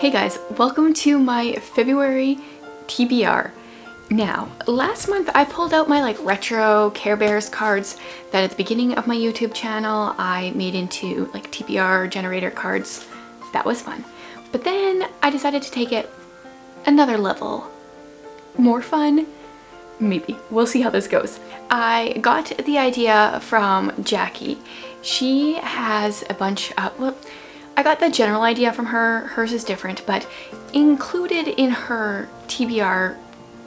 Hey guys, welcome to my February TBR. Now, last month I pulled out my retro Care Bears cards that at the beginning of my YouTube channel I made into TBR generator cards. That was fun. But then I decided to take it another level. More fun? Maybe. We'll see how this goes. I got the idea from Jackie. She has a bunch of, I got the general idea from her. Hers is different, but included in her TBR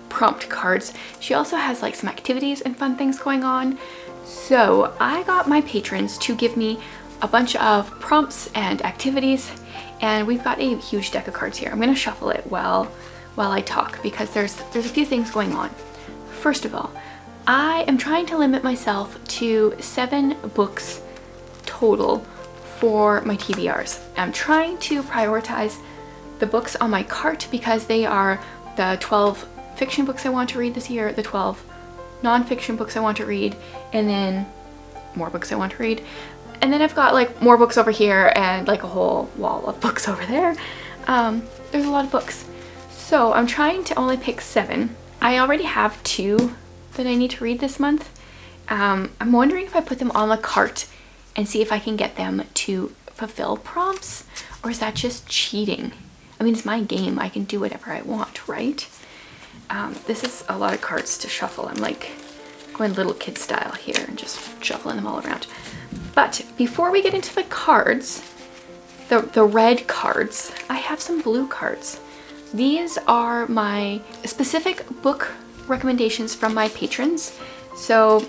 prompt cards, she also has some activities and fun things going on. So I got my patrons to give me a bunch of prompts and activities, and we've got a huge deck of cards here. I'm gonna shuffle it while I talk because there's a few things going on. First of all, I am trying to limit myself to 7 books total for my TBRs. I'm trying to prioritize the books on my cart because they are the 12 fiction books I want to read this year, the 12 non-fiction books I want to read, and then more books I want to read. And then I've got more books over here and a whole wall of books over there. There's a lot of books. So I'm trying to only pick 7. I already have 2 that I need to read this month. I'm wondering if I put them on the cart and see if I can get them to fulfill prompts, or is that just cheating? I mean, it's my game. I can do whatever I want, right? This is a lot of cards to shuffle. I'm going little kid style here and just shuffling them all around. But before we get into the cards, the red cards, I have some blue cards. These are my specific book recommendations from my patrons. So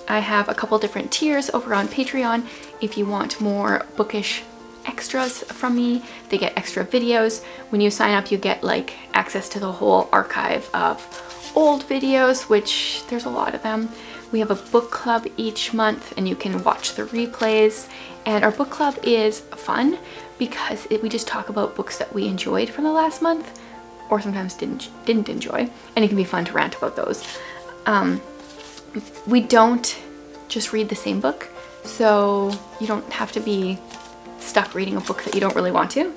I have a couple different tiers over on Patreon. If you want more bookish extras from me, they get extra videos. When you sign up, you get access to the whole archive of old videos, which there's a lot of them. We have a book club each month and you can watch the replays. And our book club is fun because we just talk about books that we enjoyed from the last month or sometimes didn't enjoy, and it can be fun to rant about those. We don't just read the same book, so you don't have to be stuck reading a book that you don't really want to.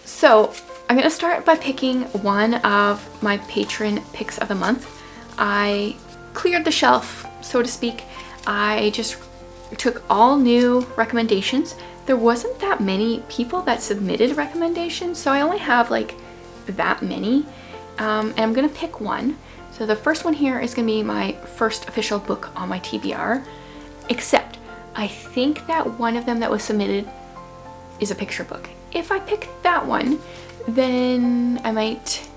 So I'm gonna start by picking one of my patron picks of the month. I cleared the shelf, so to speak. I just took all new recommendations. There wasn't that many people that submitted recommendations, so I only have that many, and I'm gonna pick one. So the first one here is gonna be my first official book on my TBR, except I think that one of them that was submitted is a picture book. If I pick that one, then I might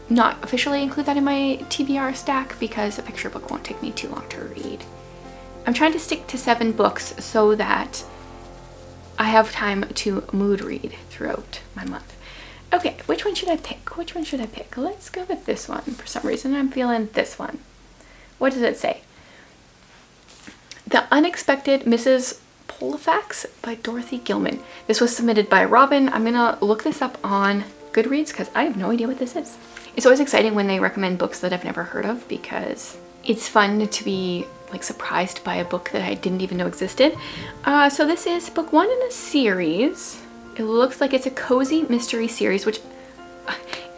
not officially include that in my TBR stack because a picture book won't take me too long to read. I'm trying to stick to 7 books so that I have time to mood read throughout my month. Okay, which one should I pick? Which one should I pick? Let's go with this one. For some reason, I'm feeling this one. What does it say? The Unexpected Mrs. Polifax by Dorothy Gilman. This was submitted by Robin. I'm gonna look this up on Goodreads because I have no idea what this is. It's always exciting when they recommend books that I've never heard of because it's fun to be surprised by a book that I didn't even know existed. So this is book 1 in a series. It looks like it's a cozy mystery series, which,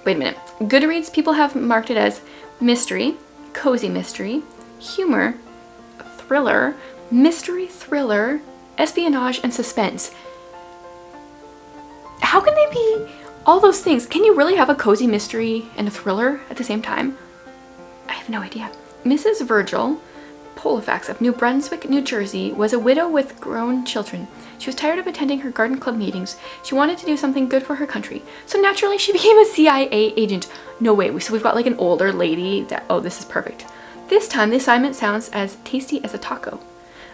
wait a minute. Goodreads people have marked it as mystery, cozy mystery, humor, thriller, mystery thriller, espionage, and suspense. How can they be all those things? Can you really have a cozy mystery and a thriller at the same time? I have no idea. Mrs. Virgil Polifax of New Brunswick, New Jersey, was a widow with grown children. She was tired of attending her garden club meetings. She wanted to do something good for her country. So naturally, she became a CIA agent. No way. So we've got an older lady that, oh, this is perfect. This time, the assignment sounds as tasty as a taco.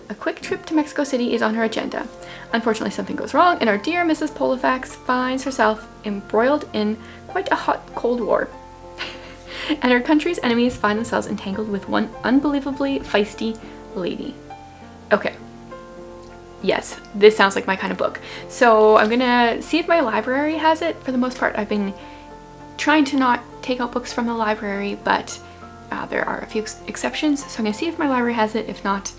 A quick trip to Mexico City is on her agenda. Unfortunately, something goes wrong, and our dear Mrs. Polifax finds herself embroiled in quite a hot Cold War. And her country's enemies find themselves entangled with one unbelievably feisty lady. Okay. Yes, this sounds like my kind of book. So I'm gonna see if my library has it. For the most part, I've been trying to not take out books from the library, but there are a few exceptions. So I'm gonna see if my library has it. If not,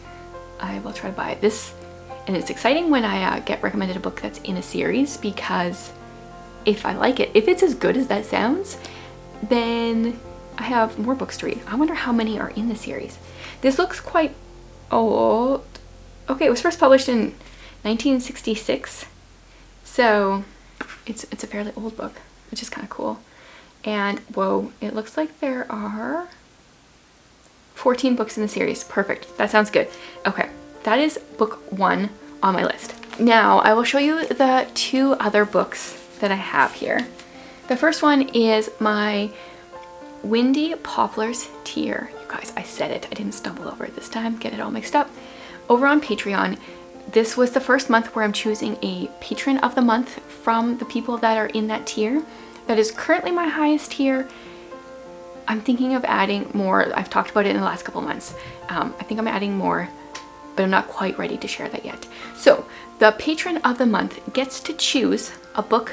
I will try to buy it. This And it's exciting when I get recommended a book that's in a series, because if I like it, if it's as good as that sounds, then I have more books to read. I wonder how many are in the series. This looks quite old. Okay, it was first published in 1966. So it's a fairly old book, which is kind of cool. And whoa, it looks like there are 14 books in the series. Perfect. That sounds good. Okay, that is book 1 on my list. Now I will show you the 2 other books that I have here. The first one is my Windy Poplars tier. You guys, I said it. I didn't stumble over it this time, get it all mixed up. Over on Patreon, this was the first month where I'm choosing a patron of the month from the people that are in that tier. That is currently my highest tier. I'm thinking of adding more. I've talked about it in the last couple months. I think I'm adding more, but I'm not quite ready to share that yet. So the patron of the month gets to choose a book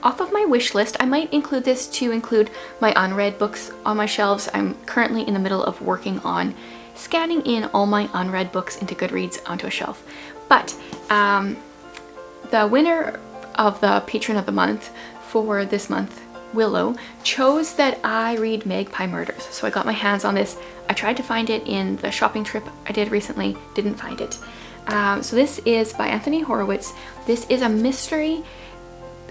off of my wish list. I might include this to include my unread books on my shelves. I'm currently in the middle of working on scanning in all my unread books into Goodreads onto a shelf. But the winner of the patron of the month for this month, Willow, chose that I read Magpie Murders. So I got my hands on this. I tried to find it in the shopping trip I did recently, didn't find it. So this is by Anthony Horowitz. This is a mystery,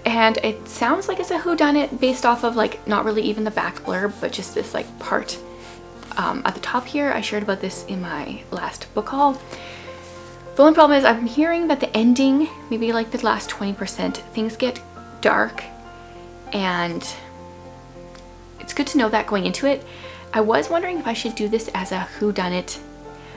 and it sounds like it's a whodunit based off of like not really even the back blurb, but just this like part at the top here. I shared about this in my last book haul. The only problem is I'm hearing that the ending, maybe like the last 20%, things get dark, and it's good to know that going into it. I was wondering if I should do this as a whodunit.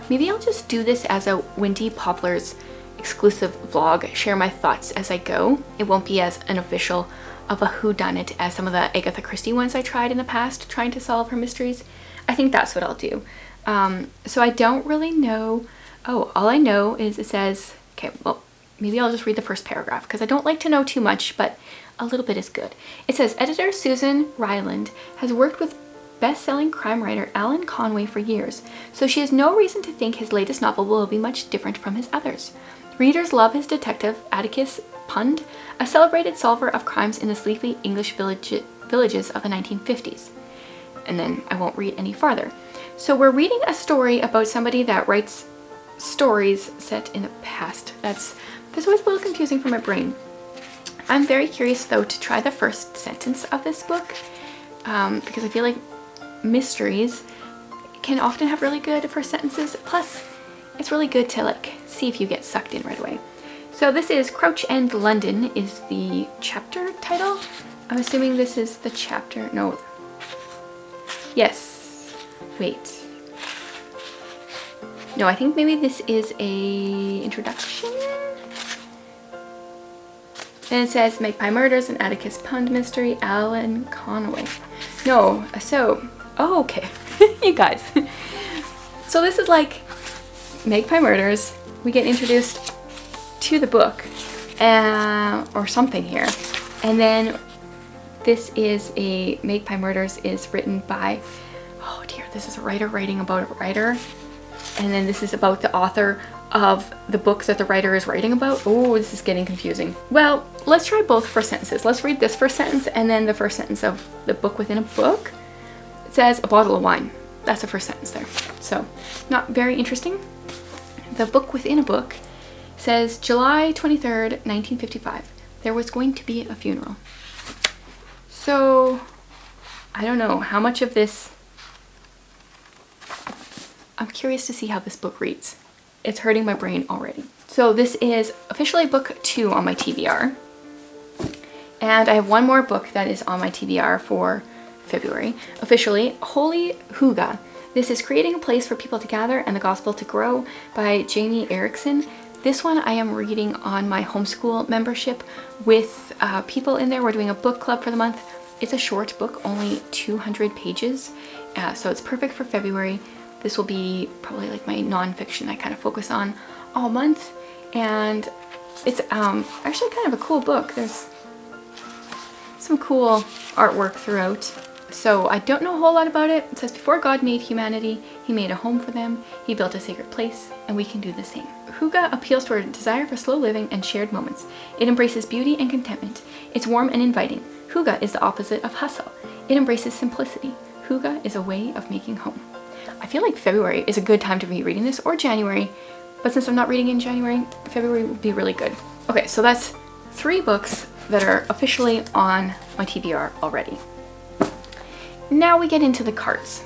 Maybe I'll just do this as a Windy Poplars exclusive vlog, share my thoughts as I go. It won't be as an official of a whodunit as some of the Agatha Christie ones I tried in the past, trying to solve her mysteries. I think that's what I'll do. So I don't really know. Oh, all I know is it says, okay, well, maybe I'll just read the first paragraph because I don't like to know too much, but a little bit is good. It says, editor Susan Ryland has worked with best-selling crime writer Alan Conway for years, so she has no reason to think his latest novel will be much different from his others. Readers love his detective, Atticus Pund, a celebrated solver of crimes in the sleepy English villages of the 1950s. And then I won't read any farther. So we're reading a story about somebody that writes stories set in the past. That's always a little confusing for my brain. I'm very curious though to try the first sentence of this book, because I feel like mysteries can often have really good first sentences. Plus, it's really good to like see if you get sucked in right away. So this is Crouch End London is the chapter title. I'm assuming this is the chapter. No. Yes. Wait. No, I think maybe this is a introduction. Then it says Magpie Murders, an Atticus Pund mystery, Alan Conway. No, so, oh, okay, you guys. So this is like Magpie Murders. We get introduced to the book or something here. And then this is a Magpie Murders is written by, oh dear, this is a writer writing about a writer. And then this is about the author of the book that the writer is writing about. Oh, this is getting confusing. Well, let's try both first sentences. Let's read this first sentence and then the first sentence of the book within a book. It says a bottle of wine. That's the first sentence there. So not very interesting. The book within a book says July 23rd, 1955. There was going to be a funeral. So I don't know how much of this. I'm curious to see how this book reads. It's hurting my brain already. So this is officially book 2 on my TBR. And I have one more book that is on my TBR for February. Officially, Holy Huga. This is Creating a Place for People to Gather and the Gospel to Grow by Jamie Erickson. This one I am reading on my homeschool membership with people in there. We're doing a book club for the month. It's a short book, only 200 pages. So it's perfect for February. This will be probably like my nonfiction I kind of focus on all month. And it's actually kind of a cool book. There's some cool artwork throughout. So I don't know a whole lot about it. It says, before God made humanity, he made a home for them. He built a sacred place, and we can do the same. Hygge appeals to our desire for slow living and shared moments. It embraces beauty and contentment. It's warm and inviting. Hygge is the opposite of hustle. It embraces simplicity. Hygge is a way of making home. I feel like February is a good time to be reading this, or January, but since I'm not reading in January, February would be really good. Okay, so that's 3 books that are officially on my TBR already. Now we get into the cards.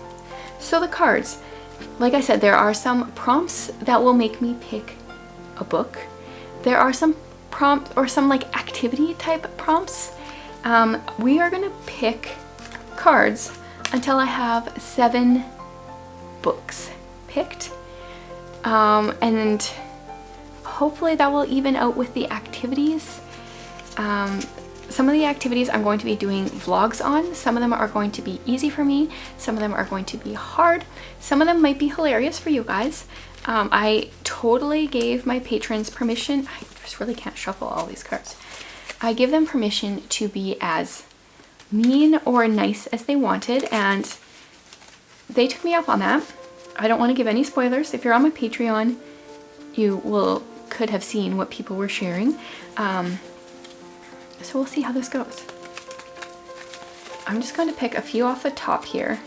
So the cards, like I said, there are some prompts that will make me pick a book. There are some prompts or some like activity type prompts. We are gonna pick cards until I have 7 books picked. And hopefully that will even out with the activities. Some of the activities I'm going to be doing vlogs on. Some of them are going to be easy for me. Some of them are going to be hard. Some of them might be hilarious for you guys. I totally gave my patrons permission. I just really can't shuffle all these cards. I give them permission to be as mean or nice as they wanted, and they took me up on that. I don't want to give any spoilers. If you're on my Patreon, you could have seen what people were sharing. So we'll see how this goes. I'm just going to pick a few off the top here,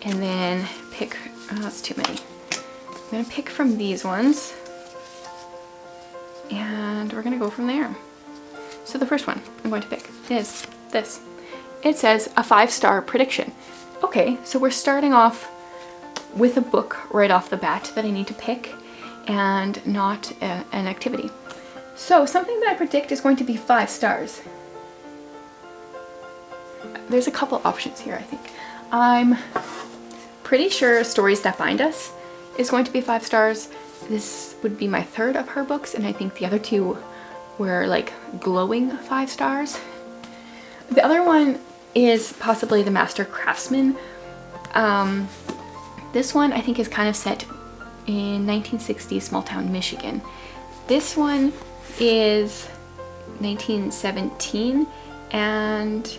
and then pick, oh, that's too many. I'm going to pick from these ones, and we're going to go from there. So the first one I'm going to pick is this. It says a 5-star prediction. Okay, so we're starting off with a book right off the bat that I need to pick, and not an activity. So something that I predict is going to be 5 stars. There's a couple options here, I think. I'm pretty sure Stories That Bind Us is going to be 5 stars. This would be my 3rd of her books, and I think the other 2 were like glowing 5 stars. The other one is possibly The Master Craftsman. This one I think is kind of set in 1960s small town Michigan. This one is 1917, and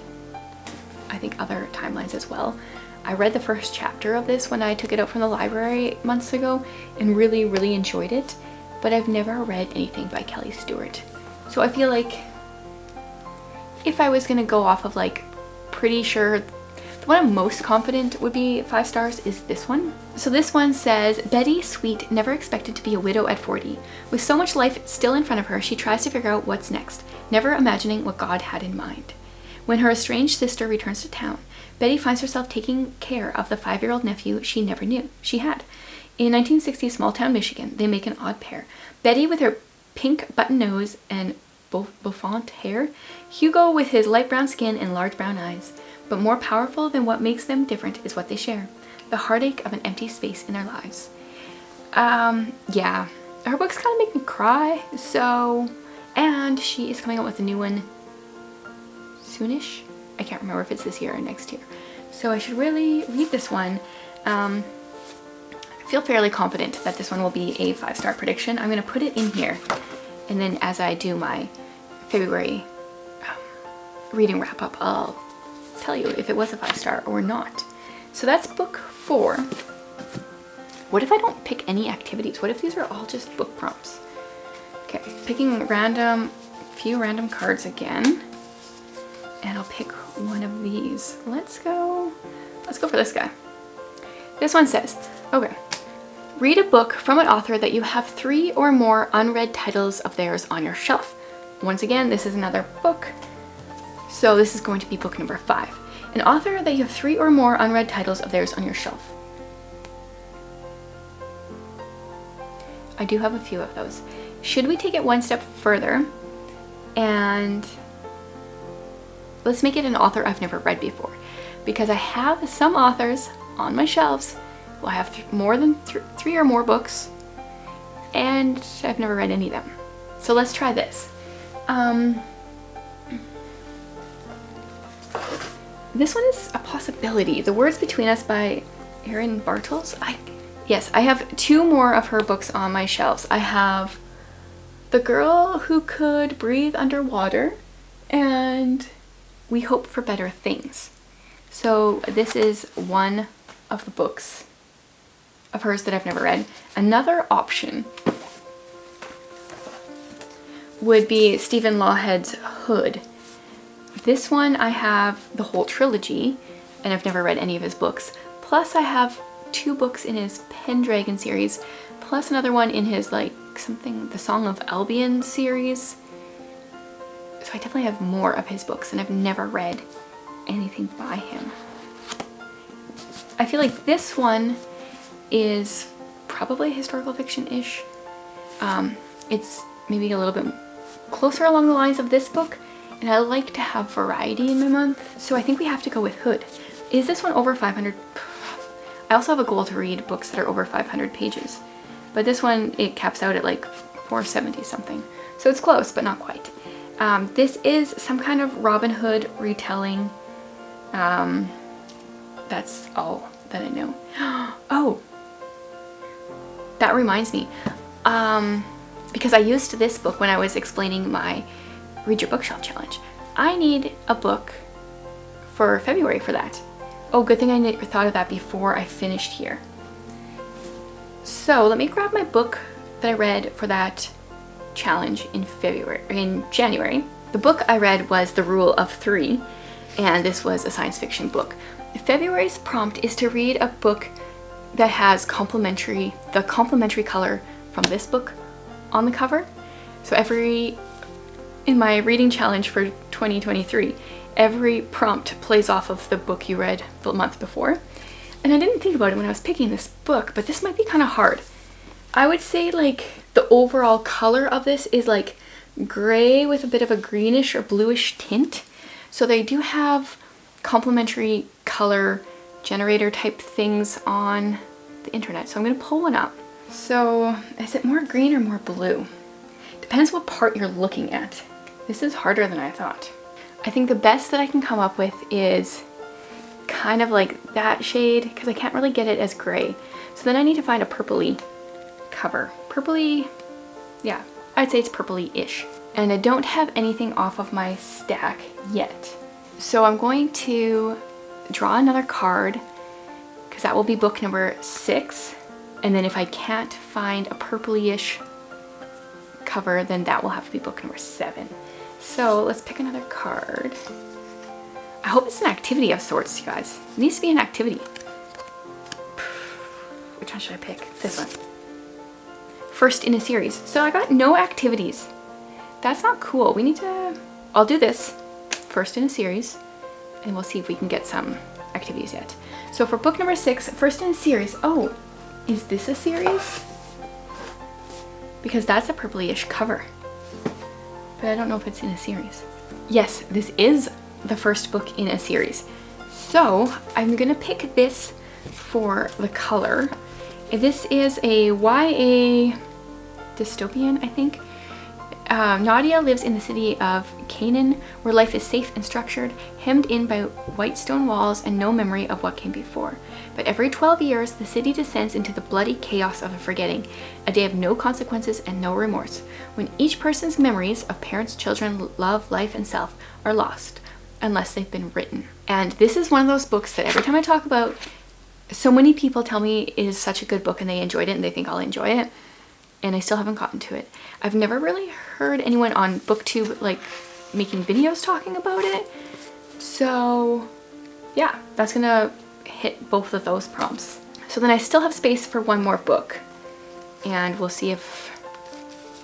I think other timelines as well. I read the first chapter of this when I took it out from the library months ago and really, really enjoyed it, but I've never read anything by Kelly Stewart. So I feel like if I was gonna go off of like pretty sure, the one I'm most confident would be 5 stars is this one. So this one says, Betty Sweet never expected to be a widow at 40. With so much life still in front of her, she tries to figure out what's next, never imagining what God had in mind. When her estranged sister returns to town, Betty finds herself taking care of the 5-year-old nephew she never knew she had. In 1960s small town Michigan, they make an odd pair. Betty with her pink button nose and bouffant hair, Hugo with his light brown skin and large brown eyes. But more powerful than what makes them different is what they share. The heartache of an empty space in their lives. Yeah. Her books kind of make me cry, so... And she is coming out with a new one soonish. I can't remember if it's this year or next year. So I should really read this one. I feel fairly confident that this one will be a 5-star prediction. I'm going to put it in here. And then as I do my February reading wrap-up, I'll tell you if it was a 5-star or not. So that's book 4. What if I don't pick any activities? What if these are all just book prompts? Okay, picking few random cards again. And I'll pick one of these. Let's go for this guy. This one says, okay, read a book from an author that you have 3 or more unread titles of theirs on your shelf. Once again, this is another book. So this is going to be book number 5. An author that you have 3 or more unread titles of theirs on your shelf. I do have a few of those. Should we take it one step further and let's make it an author I've never read before? Because I have some authors on my shelves who I have more than 3 or more books, and I've never read any of them. So let's try this. This one is a possibility. The Words Between Us by Erin Bartels. Yes, I have 2 more of her books on my shelves. I have The Girl Who Could Breathe Underwater and We Hope for Better Things. So this is one of the books of hers that I've never read. Another option would be Stephen Lawhead's Hood. This one I have the whole trilogy, and I've never read any of his books. Plus I have 2 books in his Pendragon series, plus another one in his like something, the Song of Albion series. So I definitely have more of his books, and I've never read anything by him. I feel like this one is probably historical fiction-ish. It's maybe a little bit closer along the lines of this book, and I like to have variety in my month, so I think we have to go with Hood. Is this one over 500? I also have a goal to read books that are over 500 pages, but this one, it caps out at like 470 something, so it's close but not quite. This is some kind of Robin Hood retelling. That's all that I know. Oh, that reminds me, because I used this book when I was explaining my Read Your Bookshelf challenge. I need a book for February for that. Oh, good thing I thought of that before I finished here. So let me grab my book that I read for that challenge in January. The book I read was The Rule of 3, and this was a science fiction book. February's prompt is to read a book that has the complementary color from this book on the cover. So in my reading challenge for 2023, every prompt plays off of the book you read the month before. And I didn't think about it when I was picking this book, but this might be kind of hard. I would say like the overall color of this is like gray with a bit of a greenish or bluish tint. So they do have complementary color generator type things on the internet. So I'm going to pull one up. So is it more green or more blue? Depends what part you're looking at. This is harder than I thought. I think the best that I can come up with is kind of like that shade, because I can't really get it as gray. So then I need to find a purpley cover. Purpley, yeah, I'd say it's purpley-ish. And I don't have anything off of my stack yet. So I'm going to draw another card, because that will be book number 6. And then if I can't find a purpley-ish cover, then that will have to be book number 7. So let's pick another card. I hope it's an activity of sorts, you guys. It needs to be an activity. Which one should I pick? This one. First in a series. So I got no activities. That's not cool. We need to... I'll do this. First in a series. And we'll see if we can get some activities yet. So for book number 6, first in a series. Oh, is this a series? Because that's a purpley-ish cover. But I don't know if it's in a series. Yes, this is the first book in a series. So I'm gonna pick this for the color. This is a YA dystopian, I think. Nadia lives in the city of Canaan, where life is safe and structured, hemmed in by white stone walls and no memory of what came before. But every 12 years, the city descends into the bloody chaos of a forgetting, a day of no consequences and no remorse, when each person's memories of parents, children, love, life, and self are lost, unless they've been written. And this is one of those books that every time I talk about, so many people tell me it is such a good book and they enjoyed it and they think I'll enjoy it. And I still haven't gotten to it. I've never really heard anyone on BookTube like making videos talking about it. So yeah, that's gonna hit both of those prompts. So then I still have space for one more book. And we'll see if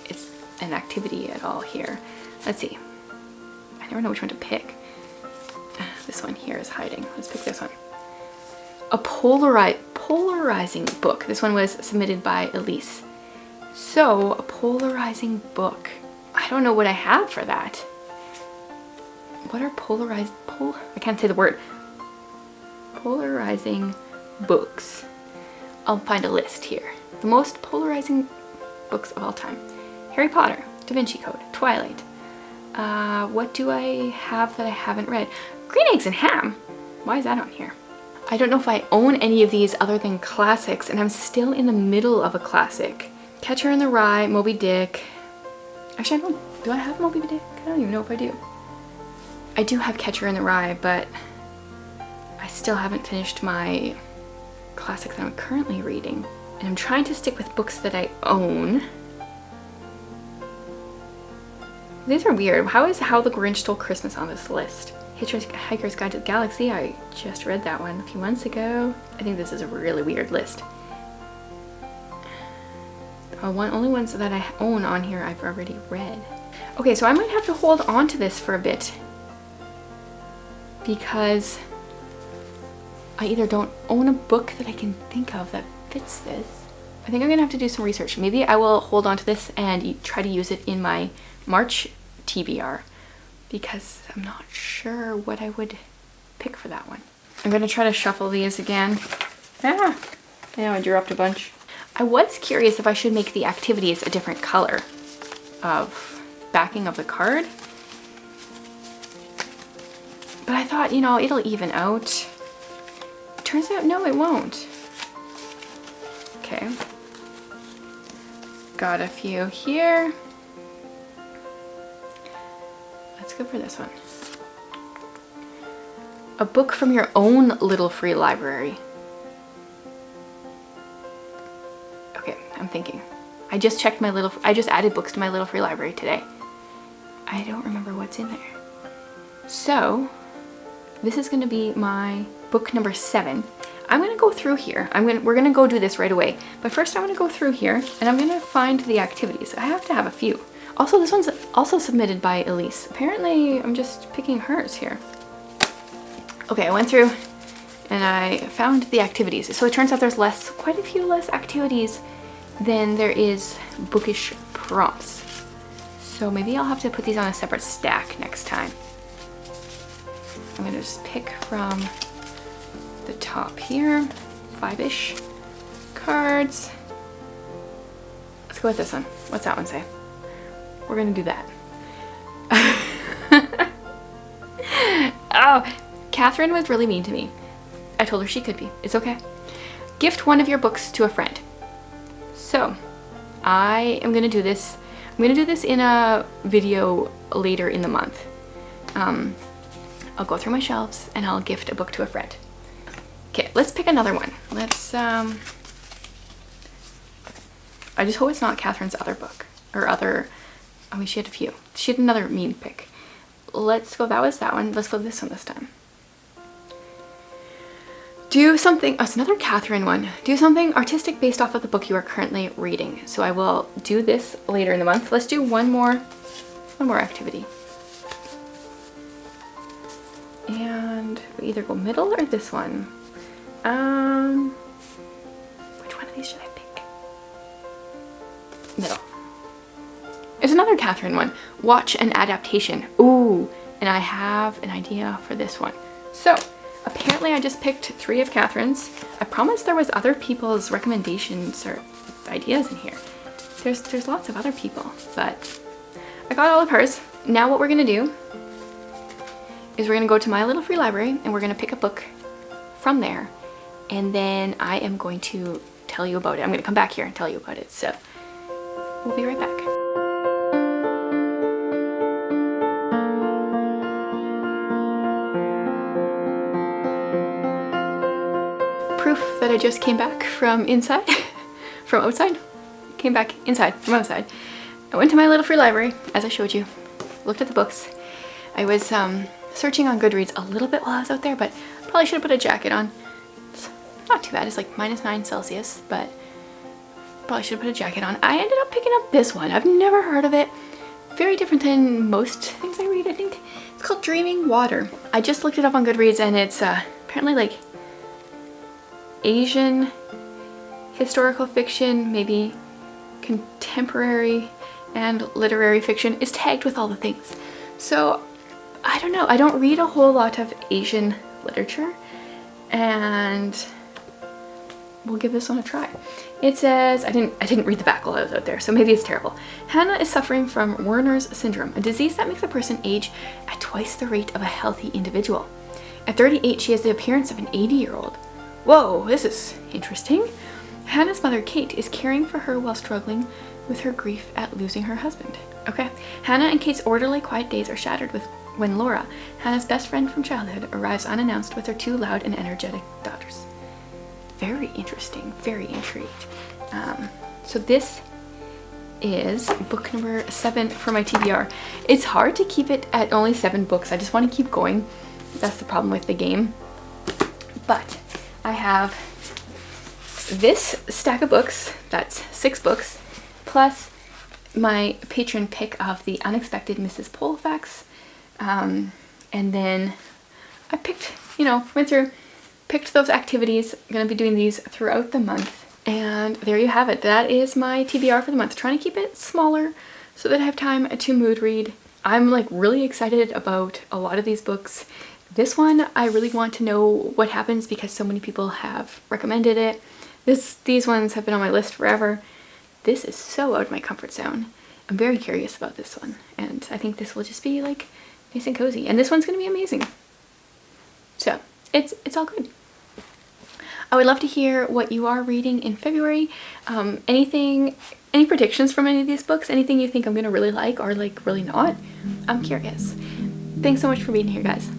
it's an activity at all here. Let's see. I never know which one to pick. This one here is hiding. Let's pick this one. A polarizing book. This one was submitted by Elise. So, a polarizing book. I don't know what I have for that. What are polarized... I can't say the word. Polarizing books. I'll find a list here. The most polarizing books of all time. Harry Potter, Da Vinci Code, Twilight. What do I have that I haven't read? Green Eggs and Ham. Why is that on here? I don't know if I own any of these other than classics, and I'm still in the middle of a classic. Catcher in the Rye, Moby Dick. Actually, I don't... Do I have Moby Dick? I don't even know if I do. I do have Catcher in the Rye, but I still haven't finished my classics that I'm currently reading. And I'm trying to stick with books that I own. These are weird. How is How the Grinch Stole Christmas on this list? Hitchhiker's Guide to the Galaxy. I just read that one a few months ago. I think this is a really weird list. Only ones that I own on here I've already read. Okay, so I might have to hold on to this for a bit because I either don't own a book that I can think of that fits this. I think I'm gonna have to do some research. Maybe I will hold on to this and try to use it in my March TBR because I'm not sure what I would pick for that one. I'm gonna try to shuffle these again. Yeah, I dropped a bunch. I was curious if I should make the activities a different color of backing of the card. But I thought, you know, it'll even out. Turns out, no, it won't. Okay. Got a few here. Let's go for this one. A book from your own little free library. Okay, I'm thinking. I just added books to my little free library today. I don't remember what's in there. So, this is gonna be my book number 7. I'm gonna go through here. We're gonna go do this right away. But first I'm gonna go through here and I'm gonna find the activities. I have to have a few. Also, this one's also submitted by Elise. Apparently, I'm just picking hers here. Okay, I went through and I found the activities. So it turns out there's quite a few less activities than there is bookish prompts. So maybe I'll have to put these on a separate stack next time. I'm gonna just pick from the top here, 5-ish cards. Let's go with this one. What's that one say? We're gonna do that. Oh, Catherine was really mean to me. I told her she could be. It's okay. Gift one of your books to a friend. So, I am gonna do this. I'm gonna do this in a video later in the month. I'll go through my shelves and I'll gift a book to a friend. Okay, let's pick another one. Let's, I just hope it's not Catherine's other book. Or other, I mean, she had a few. She had another mean pick. Let's go, that was that one. Let's go this one this time. Do something, oh, it's another Catherine one. Do something artistic based off of the book you are currently reading. So I will do this later in the month. Let's do one more activity. And we either go middle or this one. Which one of these should I pick? Middle. There's another Catherine one. Watch an adaptation. Ooh, and I have an idea for this one. So, apparently I just picked 3 of Catherine's. I promised there was other people's recommendations or ideas in here. There's lots of other people, but I got all of hers. Now what we're gonna do is we're gonna go to my little free library and we're gonna pick a book from there. And then I am going to tell you about it. I'm gonna come back here and tell you about it. So we'll be right back. Proof that I just came back from inside, from outside. Came back inside from outside. I went to my little free library, as I showed you, looked at the books. I was searching on Goodreads a little bit while I was out there, but probably should have put a jacket on. It's not too bad, it's like -9 Celsius, but probably should have put a jacket on. I ended up picking up this one. I've never heard of it. Very different than most things I read, I think. It's called Dreaming Water. I just looked it up on Goodreads and it's apparently like Asian historical fiction, maybe contemporary and literary fiction. Is tagged with all the things. So I don't know, I don't read a whole lot of Asian literature and we'll give this one a try. It says, I didn't read the back while I was out there, so maybe it's terrible. Hannah is suffering from Werner's syndrome, a disease that makes a person age at twice the rate of a healthy individual. At 38, she has the appearance of an 80-year-old. Whoa, this is interesting. Hannah's mother, Kate, is caring for her while struggling with her grief at losing her husband. Okay. Hannah and Kate's orderly, quiet days are shattered when Laura, Hannah's best friend from childhood, arrives unannounced with her 2 loud and energetic daughters. Very interesting. Very intrigued. So this is book number 7 for my TBR. It's hard to keep it at only 7 books. I just want to keep going. That's the problem with the game. But I have this stack of books, that's 6 books, plus my patron pick of the Unexpected Mrs. Polfax. And then I picked, went through, picked those activities. I'm going to be doing these throughout the month. And there you have it. That is my TBR for the month. Trying to keep it smaller so that I have time to mood read. I'm like really excited about a lot of these books. This one, I really want to know what happens because so many people have recommended it. These ones have been on my list forever. This is so out of my comfort zone. I'm very curious about this one. And I think this will just be like nice and cozy. And this one's going to be amazing. So it's all good. I would love to hear what you are reading in February. Any predictions from any of these books? Anything you think I'm going to really like or like really not? I'm curious. Thanks so much for being here, guys.